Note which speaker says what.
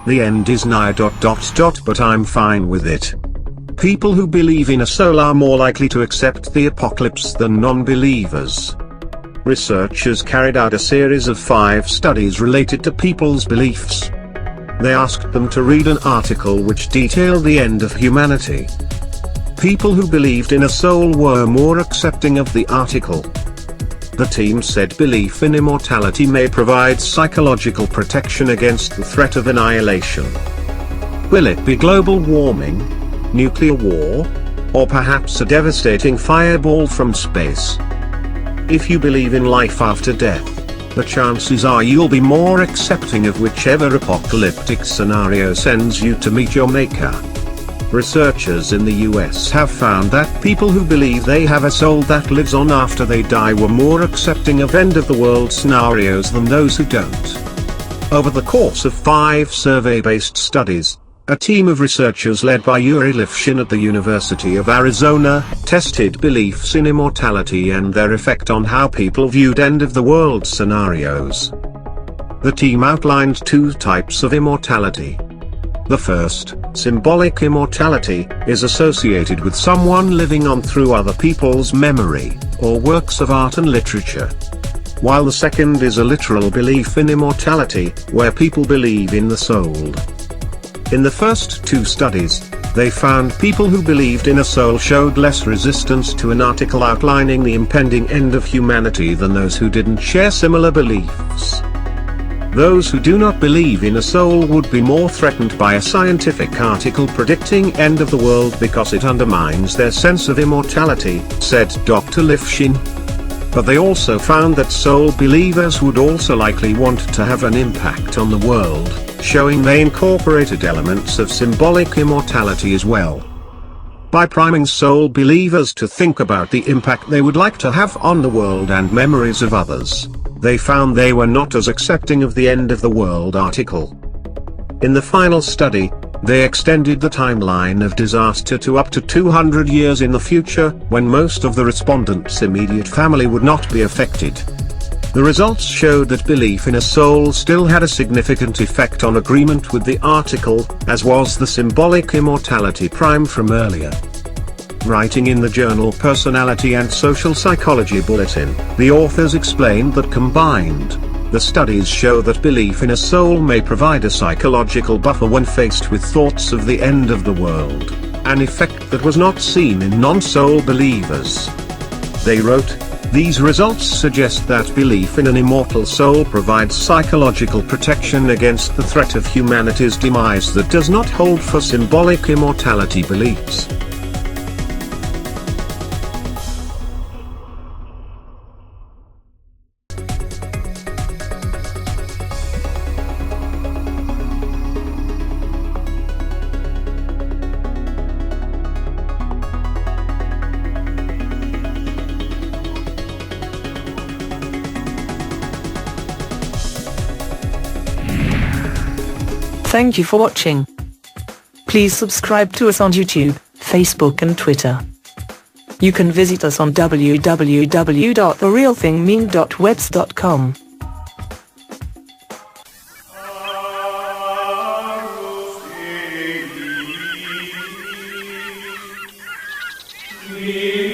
Speaker 1: The end is nigh ... but I'm fine with it. People who believe in a soul are more likely to accept the apocalypse than non-believers. Researchers carried out a series of 5 studies related to people's beliefs. They asked them to read an article which detailed the end of humanity. People who believed in a soul were more accepting of the article. The team said belief in immortality may provide psychological protection against the threat of annihilation. Will it be global warming, nuclear war, or perhaps a devastating fireball from space? If you believe in life after death, the chances are you'll be more accepting of whichever apocalyptic scenario sends you to meet your maker. Researchers in the US have found that people who believe they have a soul that lives on after they die were more accepting of end-of-the-world scenarios than those who don't. Over the course of 5 survey-based studies, a team of researchers led by Yuri Lifshin at the University of Arizona tested beliefs in immortality and their effect on how people viewed end-of-the-world scenarios. The team outlined 2 types of immortality. The first, symbolic immortality, is associated with someone living on through other people's memory, or works of art and literature. While the second is a literal belief in immortality, where people believe in the soul. In the first 2 studies, they found people who believed in a soul showed less resistance to an article outlining the impending end of humanity than those who didn't share similar beliefs. Those who do not believe in a soul would be more threatened by a scientific article predicting end of the world because it undermines their sense of immortality, said Dr. Lifshin. But they also found that soul believers would also likely want to have an impact on the world, showing they incorporated elements of symbolic immortality as well. By priming soul believers to think about the impact they would like to have on the world and memories of others, they found they were not as accepting of the end of the world article. In the final study, they extended the timeline of disaster to up to 200 years in the future, when most of the respondents' immediate family would not be affected. The results showed that belief in a soul still had a significant effect on agreement with the article, as was the symbolic immortality prime from earlier. Writing in the journal Personality and Social Psychology Bulletin, the authors explained that combined, the studies show that belief in a soul may provide a psychological buffer when faced with thoughts of the end of the world, an effect that was not seen in non-soul believers. They wrote, "These results suggest that belief in an immortal soul provides psychological protection against the threat of humanity's demise that does not hold for symbolic immortality beliefs."
Speaker 2: Thank you for watching. Please subscribe to us on YouTube, Facebook and Twitter. You can visit us on www.therealthingmean.webs.com.
Speaker 3: We